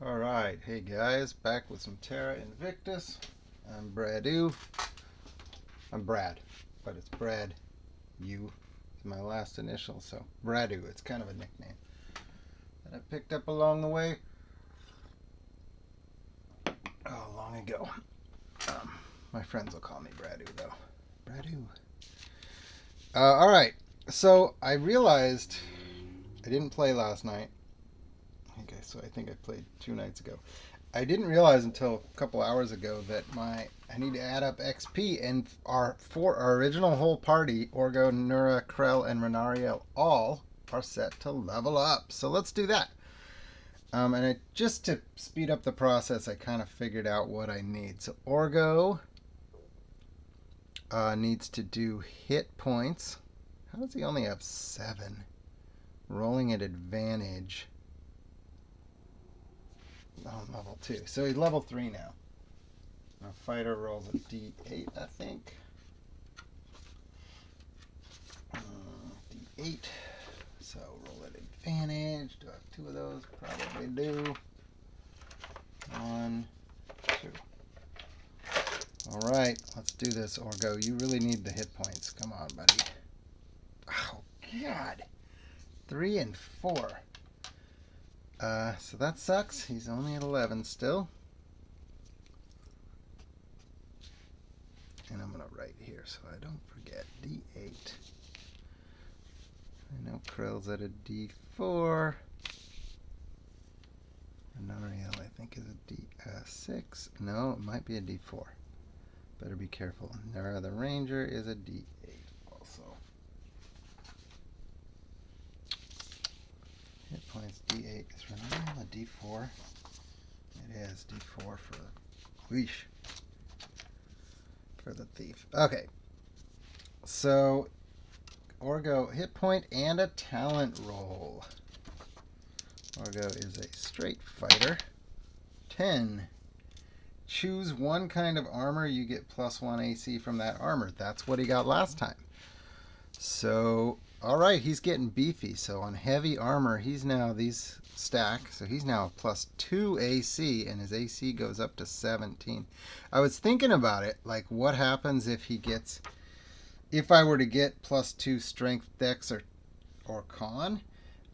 Alright, hey guys, back with some Terra Invictus. I'm Bradu. I'm Brad, but it's Brad. You is my last initial, so Bradu, it's kind of a nickname that I picked up along the way. Oh, long ago. My friends will call me Bradu, though. Bradu. Alright, so I realized I didn't play last night. Okay, so I think I played 2 nights ago. I didn't realize until a couple hours ago that I need to add up XP, and our original whole party, Orgo, Nura, Krell, and Renariel, all are set to level up. So let's do that. Just to speed up the process, I kind of figured out what I need. So Orgo needs to do hit points. How does he only have 7? Rolling at advantage. Oh, level 2. So he's level 3 now. Our fighter rolls a d8, I think. D8. So roll at advantage. Do I have 2 of those? Probably do. 1, 2. Alright, let's do this, Orgo. You really need the hit points. Come on, buddy. Oh, God. 3 and 4. So that sucks. He's only at 11 still. And I'm going to write here so I don't forget. D8. I know Krell's at a D4. Renariel, I think, is a D6. No, it might be a D4. Better be careful. Nara the Ranger is a D8 also. Hit points D8. Is Renariel a D4? It is D4 for Leash. For the thief. Okay. So, Orgo, hit point and a talent roll. Orgo is a straight fighter. 10. Choose one kind of armor. You get +1 AC from that armor. That's what he got last time. So, alright, he's getting beefy. So on heavy armor, he's now, these stack, so he's now +2 AC, and his AC goes up to 17. I was thinking about it, like what happens if he gets, if I were to get +2 strength, dex, or con.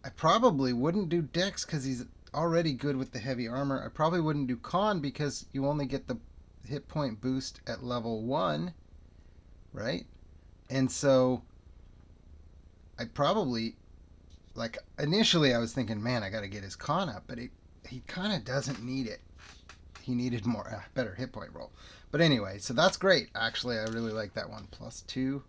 I probably wouldn't do dex because he's already good with the heavy armor. I probably wouldn't do con because you only get the hit point boost at level 1, right? And so I probably, like, initially I was thinking, man, I got to get his con up, but he kind of doesn't need it. He needed more, better hit point roll. But anyway, so that's great. Actually, I really like that one. +2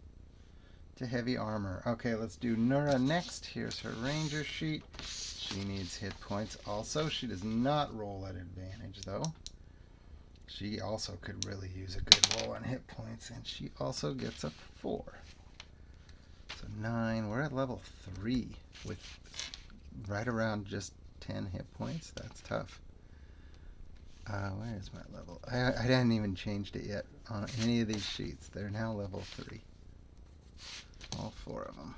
to heavy armor. Okay, let's do Nura next. Here's her ranger sheet. She needs hit points also. She does not roll at advantage, though. She also could really use a good roll on hit points, and she also gets a 4. So 9. We're at level 3 with right around just 10 hit points. That's tough. Where is my level? I hadn't even changed it yet on any of these sheets. They're now level 3. All 4 of them.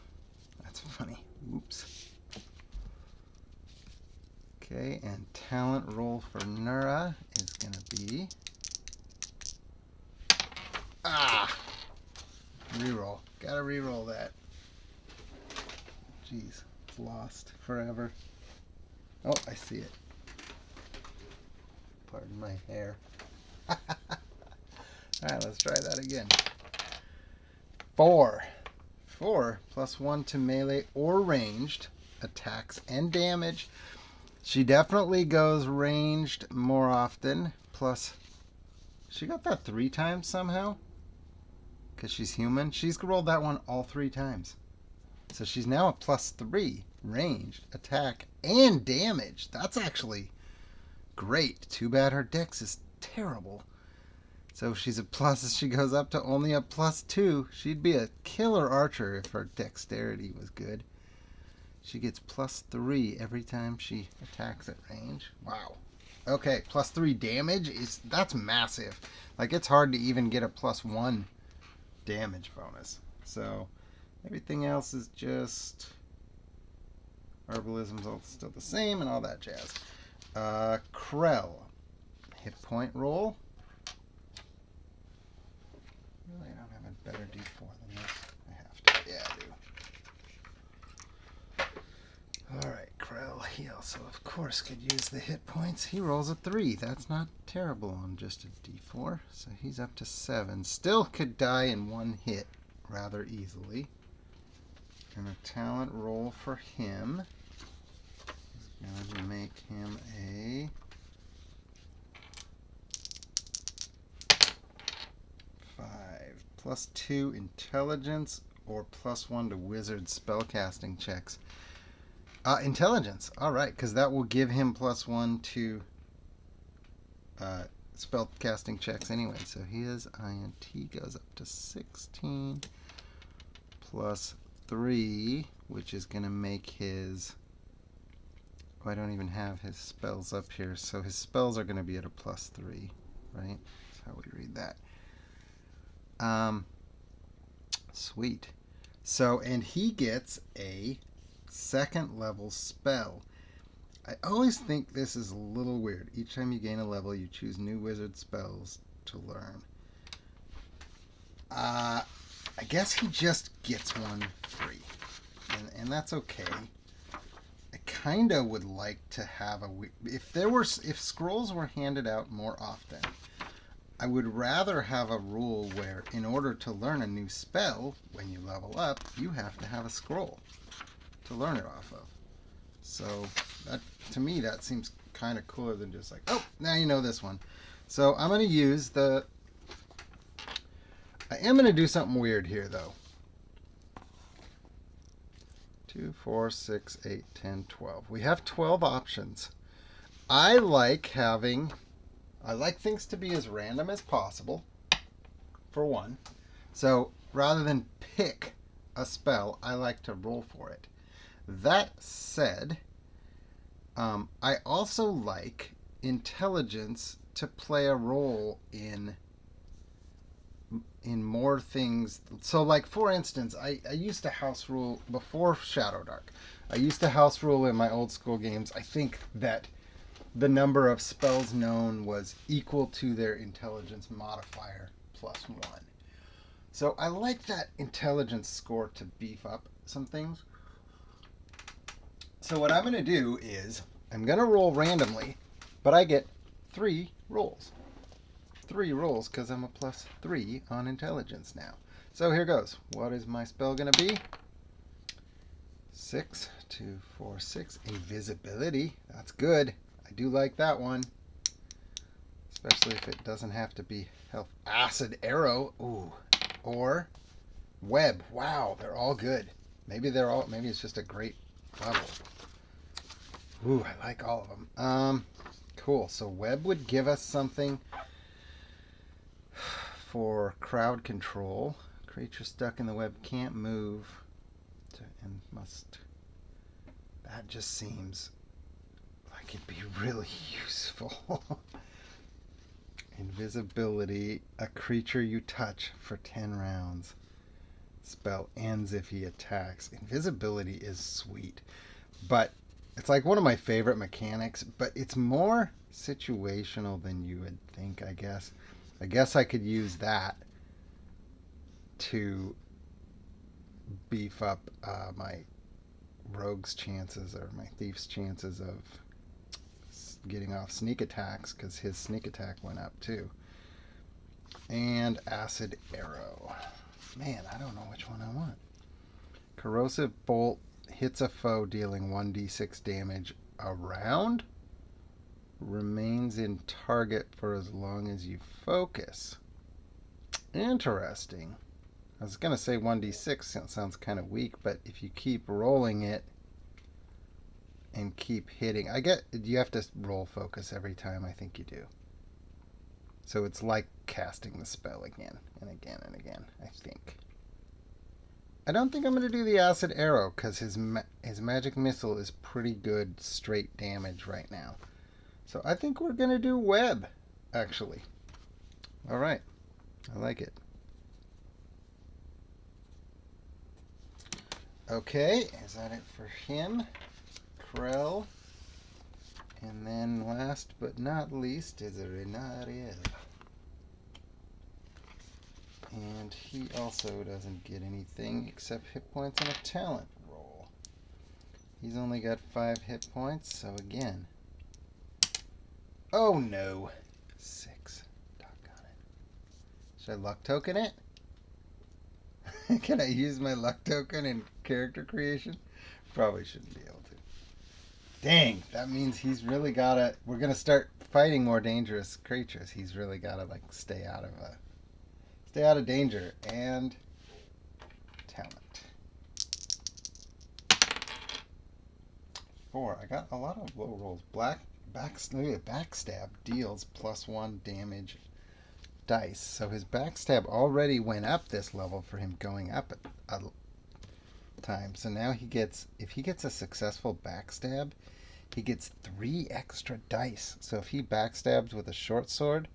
That's funny. Oops. Okay, and talent roll for Nura is going to be... Reroll. Gotta reroll that. Jeez, it's lost forever. Oh, I see it. Pardon my hair. Alright, let's try that again. 4. 4 +1 to melee or ranged attacks and damage. She definitely goes ranged more often. Plus, she got that 3 times somehow. Because she's human. She's rolled that one all 3 times. So she's now a +3 ranged attack and damage. That's actually great. Too bad her dex is terrible. So if she's a plus, she goes up to only a +2. She'd be a killer archer if her dexterity was good. She gets +3 every time she attacks at range. Wow. Okay, +3 damage that's massive. Like, it's hard to even get a +1 damage bonus. So everything else is just herbalism's all still the same and all that jazz. Krell. Hit point roll. Really, I don't have a better D4 than this. I have to. Yeah, I do. Alright, Krell. He also, of course, could use the hit points. He rolls a 3. That's not terrible on just a D4. So he's up to 7. Still could die in one hit rather easily. And a talent roll for him is going to make him a 5. +2 intelligence or +1 to wizard spellcasting checks. Intelligence. All right, because that will give him +1 to spellcasting checks anyway. So his INT goes up to 16 +3, which is going to make his... Oh, I don't even have his spells up here. So his spells are going to be at a +3, right? That's how we read that. Sweet. So, and he gets a 2nd level spell. I always think this is a little weird. Each time you gain a level, you choose new wizard spells to learn. I guess he just gets one free. And that's okay. I kind of would like to have if scrolls were handed out more often, I would rather have a rule where in order to learn a new spell when you level up, you have to have a scroll to learn it off of. So that, to me, that seems kind of cooler than just like, oh, now you know this one. So I'm going to use I am going to do something weird here though. 2, 4, 6, 8, 10, 12. We have 12 options. I like things to be as random as possible, for one. So rather than pick a spell, I like to roll for it. That said, I also like intelligence to play a role in more things. So like, for instance, I used to house rule before Shadowdark. I used to house rule in my old school games. I think that the number of spells known was equal to their intelligence modifier +1. So I like that intelligence score to beef up some things. So what I'm going to do is I'm going to roll randomly, but I get 3 rolls. 3 rolls because I'm a +3 on intelligence now. So here goes. What is my spell going to be? 6, 2, 4, 6. Invisibility. That's good. I do like that one. Especially if it doesn't have to be health. Acid arrow. Ooh. Or web. Wow, they're all good. Maybe it's just a great level. Ooh, I like all of them. Cool. So web would give us something for crowd control. Creature stuck in the web can't move and must. That just seems like it'd be really useful. Invisibility. A creature you touch for 10 rounds. Spell ends if he attacks. Invisibility is sweet. But it's like one of my favorite mechanics, but it's more situational than you would think, I guess. I guess I could use that to beef up my rogue's chances or my thief's chances of getting off sneak attacks, because his sneak attack went up too. And acid arrow. Man, I don't know which one I want. Corrosive bolt hits a foe dealing 1d6 damage a round. Remains in target for as long as you focus. Interesting. I was going to say 1d6 sounds kind of weak, but if you keep rolling it and keep hitting, you have to roll focus every time. I think you do. So it's like casting the spell again and again and again, I think. I don't think I'm going to do the acid arrow because his magic missile is pretty good straight damage right now. So I think we're going to do web, actually. All right. I like it. Okay, is that it for him? Krell And then last but not least is a Renariel. And he also doesn't get anything except hit points and a talent roll. He's only got 5 hit points, so again. Oh no! 6. Doggone it. Should I luck token it? Can I use my luck token in character creation? Probably shouldn't be able to. Dang, that means he's really gotta. We're gonna start fighting more dangerous creatures. He's really gotta like stay out of danger. And talent 4. I got a lot of low rolls. Backstab deals +1 damage dice. So his backstab already went up this level for him going up a time. So now he gets, if he gets a successful backstab, he gets 3 extra dice. So if he backstabs with a short sword,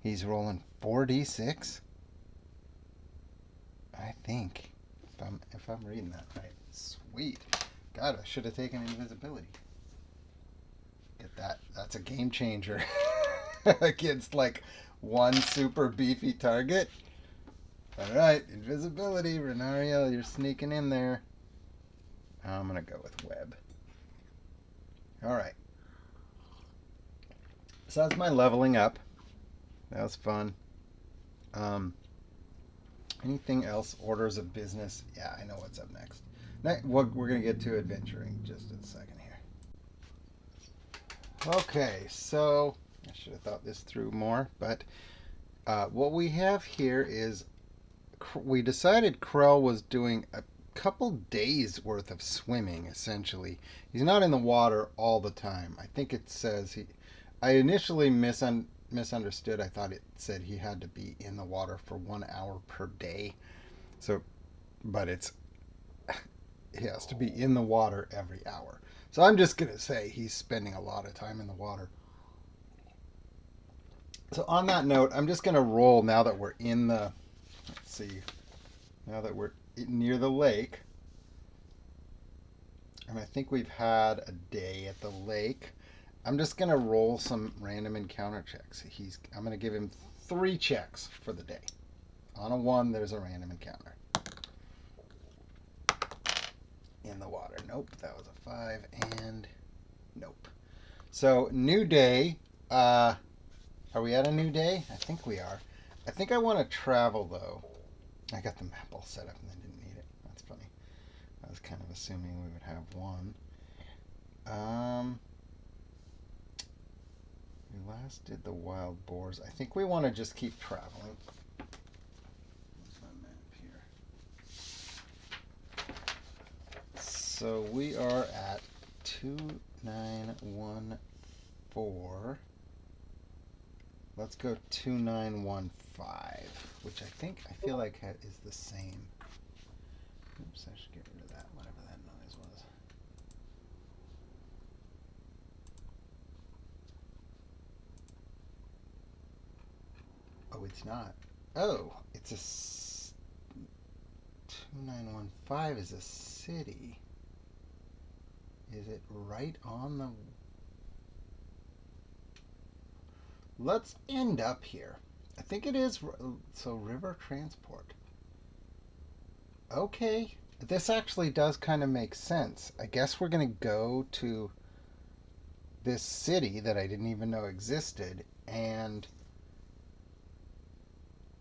he's rolling 4d6. I think, if I'm reading that right. Sweet. God, I should have taken invisibility. Get that. That's a game changer against like one super beefy target. All right, invisibility, Renariel, you're sneaking in there. I'm gonna go with web. All right. So that's my leveling up. That was fun. Anything else? Orders of business. Yeah, I know what's up next. We're gonna get to adventuring just in a second here. Okay, so I should have thought this through more, but what we have here is we decided Krell was doing a couple days worth of swimming, essentially. He's not in the water all the time. I think it says I initially misunderstood. I thought it said he had to be in the water for 1 hour per day. So, but he has to be in the water every hour. So I'm just going to say he's spending a lot of time in the water. So on that note, I'm just going to roll now that we're in the, let's see, now that we're near the lake. And I think we've had a day at the lake. I'm just going to roll some random encounter checks. I'm going to give him 3 checks for the day. On a 1, there's a random encounter. In the water. Nope, that was a 5, and nope. So, new day. Are we at a new day? I think we are. I think I want to travel, though. I got the map all set up and then didn't need it. That's funny. I was kind of assuming we would have 1. We last did the wild boars. I think we want to just keep traveling. Where's my map here? So we are at 2914. Let's go 2915, which I feel like is the same. Oops, I should get rid of that, whatever that noise was. Oh, it's not. Oh, it's a 2915 is a city. Is it right on the... Let's end up here. I think it is. So river transport. Okay. This actually does kind of make sense. I guess we're going to go to this city that I didn't even know existed. And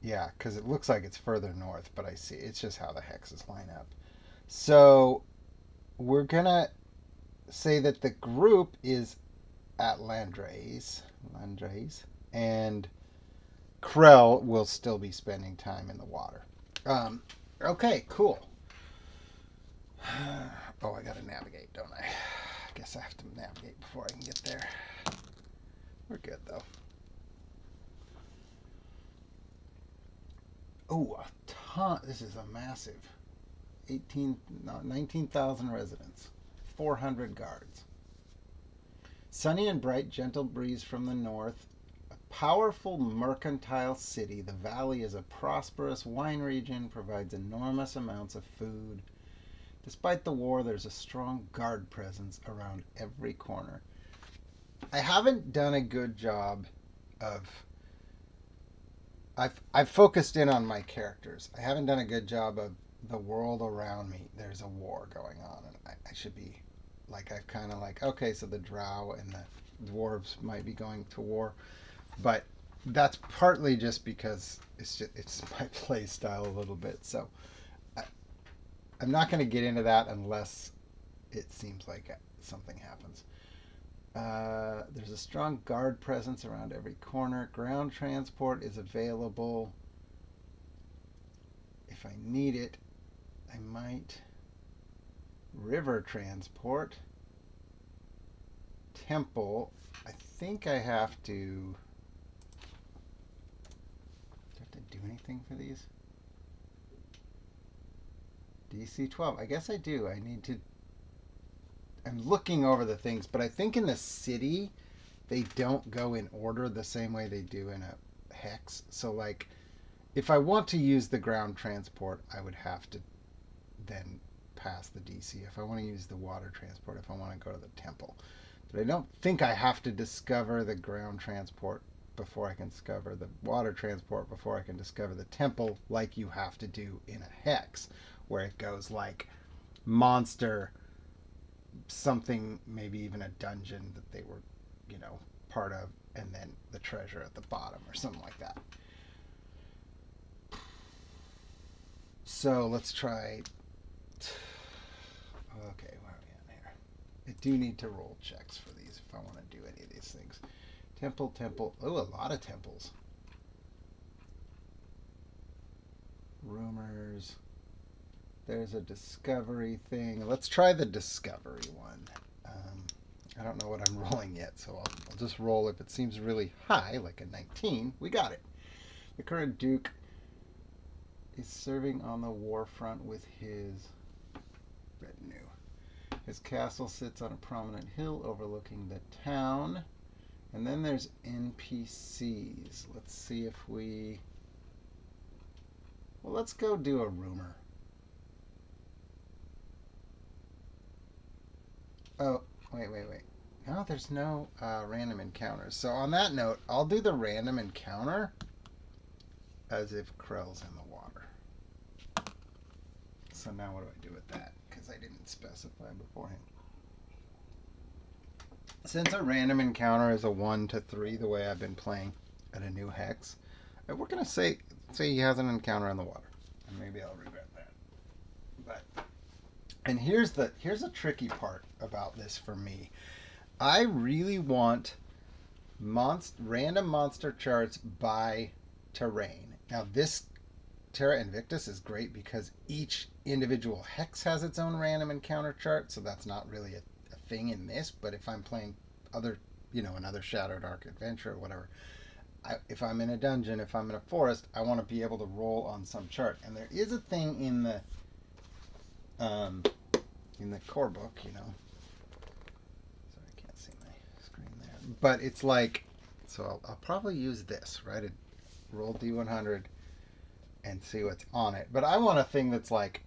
yeah, because it looks like it's further north, but I see it's just how the hexes line up. So we're going to say that the group is at Landrace, and Krell will still be spending time in the water. Okay, cool. Oh, I gotta navigate, don't I? I guess I have to navigate before I can get there. We're good, though. Oh, a ton. This is a massive 19,000 residents, 400 guards. Sunny and bright, gentle breeze from the north. A powerful mercantile city. The valley is a prosperous wine region, provides enormous amounts of food. Despite the war, there's a strong guard presence around every corner. I haven't done a good job of. I've focused in on my characters. I haven't done a good job of the world around me. There's a war going on, and I should be like I've kind of like okay, so the Drow and the dwarves might be going to war, but that's partly just because it's my play style a little bit. So I, I'm not going to get into that unless it seems like something happens. There's a strong guard presence around every corner. Ground transport is available. If I need it, I might. River transport. Temple. I think I have to. Do I have to do anything for these? DC 12. I guess I do. I need to. I'm looking over the things, but I think in the city they don't go in order the same way they do in a hex. So, like, if I want to use the ground transport, I would have to then pass the DC. If I want to use the water transport, if I want to go to the temple. But I don't think I have to discover the ground transport before I can discover the water transport, before I can discover the temple, like you have to do in a hex, where it goes like monster, something, maybe even a dungeon that they were, part of, and then the treasure at the bottom or something like that. So let's try. Okay, where are we at here? I do need to roll checks for these if I want to do any of these things. Temple. Oh, a lot of temples. Rumors. There's a discovery thing. Let's try the discovery one. I don't know what I'm rolling yet, so I'll just roll. If it seems really high, like a 19, we got it. The current Duke is serving on the war front with his retinue. His castle sits on a prominent hill overlooking the town. And then there's NPCs. Let's see if we... Well, let's go do a rumor. Oh, wait. No, there's no random encounters. So on that note, I'll do the random encounter as if Krell's in the water. So now what do I do with that? Because I didn't specify beforehand. Since a random encounter is a 1 to 3, the way I've been playing at a new hex, we're going to say he has an encounter in the water. And maybe I'll regret that. But... And here's a tricky part about this for me. I really want random monster charts by terrain. Now this Terra Invictus is great because each individual hex has its own random encounter chart, so that's not really a thing in this. But if I'm playing other, another Shadowdark adventure or whatever, if I'm in a dungeon, if I'm in a forest, I want to be able to roll on some chart. And there is a thing in the core book, Sorry, I can't see my screen there. But it's like, so I'll probably use this, right? Roll D100 and see what's on it. But I want a thing that's like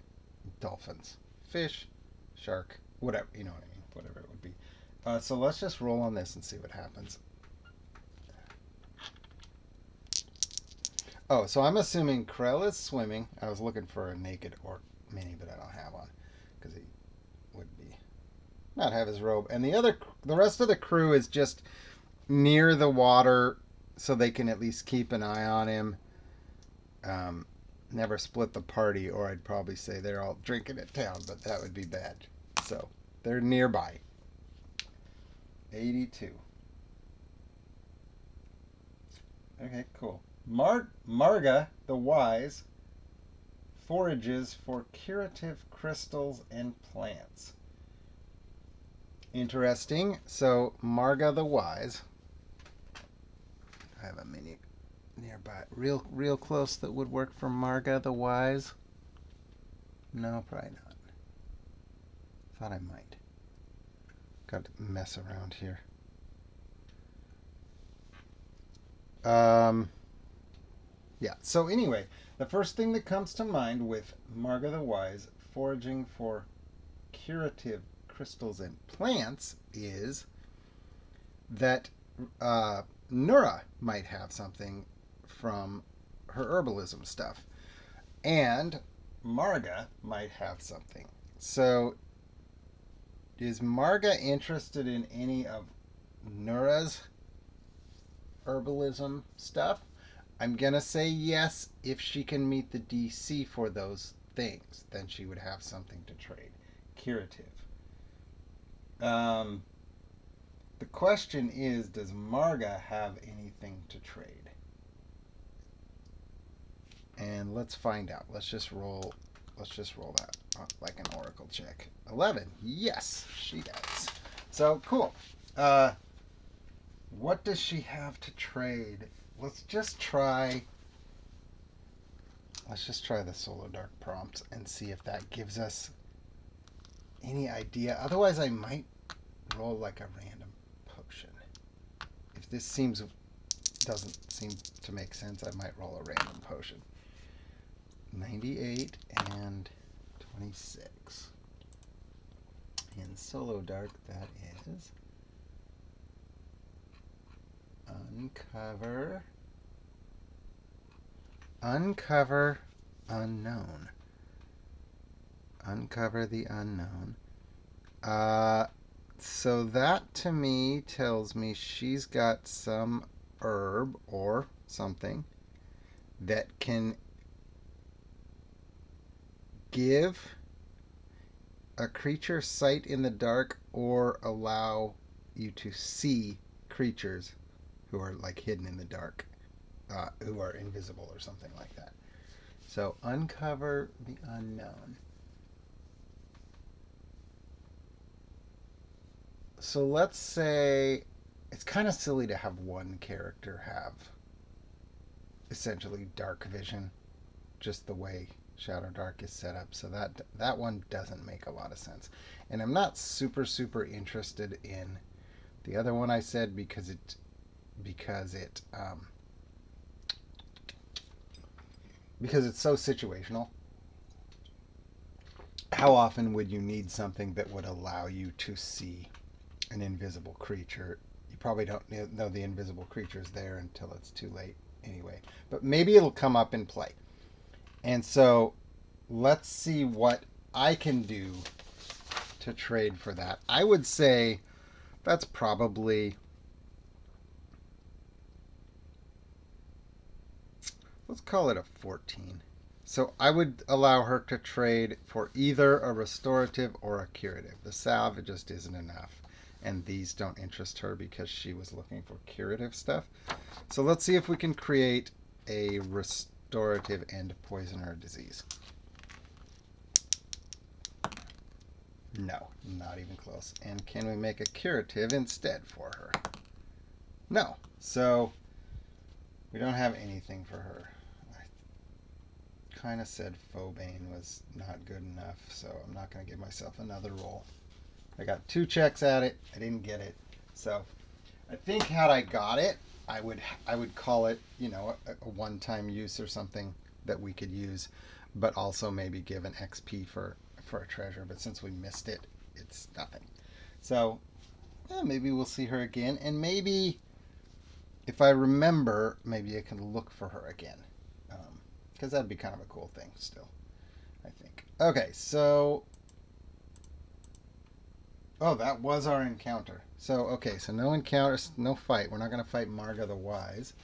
dolphins, fish, shark, whatever, you know what I mean? Whatever it would be. So let's just roll on this and see what happens. Oh, so I'm assuming Krell is swimming. I was looking for a naked orc mini, but I don't have one because he would be not have his robe. And the rest of the crew is just near the water, so they can at least keep an eye on him. Never split the party, or I'd probably say they're all drinking at town, but that would be bad. So they're nearby. 82. Okay, cool. Marga the Wise forages for curative crystals and plants. Interesting. So Marga the Wise. I have a mini nearby, real close that would work for Marga the Wise. No, probably not. Thought I might. Got to mess around here. Yeah, so anyway, the first thing that comes to mind with Marga the Wise foraging for curative crystals and plants is that Nura might have something from her herbalism stuff, and Marga might have something. So, is Marga interested in any of Nura's herbalism stuff? I'm going to say yes. If she can meet the DC for those things, then she would have something to trade. Curative. The question is, does Marga have anything to trade? And let's find out. Let's just roll that like an oracle check. 11. Yes, she does. So cool. What does she have to trade? Let's just try the Shadowdark prompt and see if that gives us any idea. Otherwise, I might roll like a random potion. If this doesn't seem to make sense, I might roll a random potion. 98 and 26. In Shadowdark, that is Uncover unknown. Uncover the unknown. So that to me tells me she's got some herb or something that can give a creature sight in the dark or allow you to see creatures who are like hidden in the dark, who are invisible or something like that. So uncover the unknown. So let's say it's kind of silly to have one character have essentially dark vision, just the way Shadowdark is set up. So that one doesn't make a lot of sense. And I'm not super interested in the other one I said because it's so situational. How often would you need something that would allow you to see an invisible creature? You probably don't know the invisible creature's there until it's too late anyway. But maybe it'll come up in play. And so let's see what I can do to trade for that. I would say that's probably, let's call it a 14. So I would allow her to trade for either a restorative or a curative. The salve just isn't enough. And these don't interest her because she was looking for curative stuff. So let's see if we can create a restorative and poison her disease. No, not even close. And can we make a curative instead for her? No. So we don't have anything for her. I kind of said Phobane was not good enough, so I'm not going to give myself another roll. I got 2 checks at it. I didn't get it. So I think had I got it, I would call it, a one-time use or something that we could use, but also maybe give an XP for a treasure. But since we missed it, it's nothing. So maybe we'll see her again, and maybe if I remember, maybe I can look for her again, because that'd be kind of a cool thing still, I think. Okay, so that was our encounter. So no encounter, no fight. We're not going to fight Marga the Wise.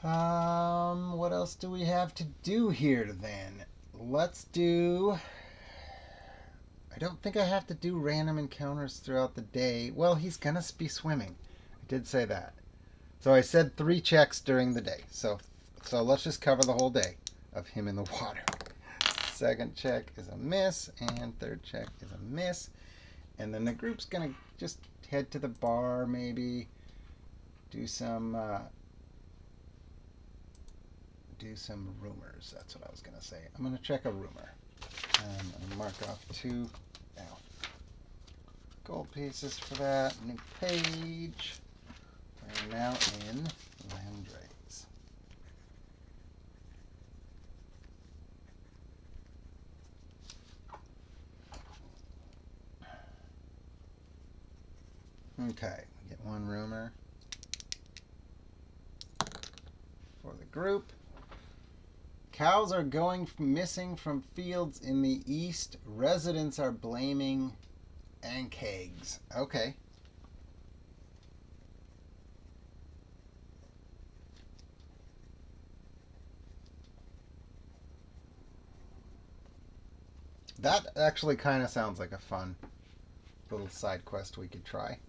What else do we have to do here then? Let's do... I don't think I have to do random encounters throughout the day. Well, he's going to be swimming. I did say that. So I said 3 checks during the day. So let's just cover the whole day of him in the water. Second check is a miss, and third check is a miss. And then the group's going to just head to the bar, maybe do some rumors. That's what I was going to say. I'm going to check a rumor. I'm going to mark off 2 gold pieces for that. New page. We're now in Landrays. Okay, we get one rumor for the group. Cows are going missing from fields in the east. Residents are blaming Ankegs. Okay. That actually kind of sounds like a fun little side quest we could try.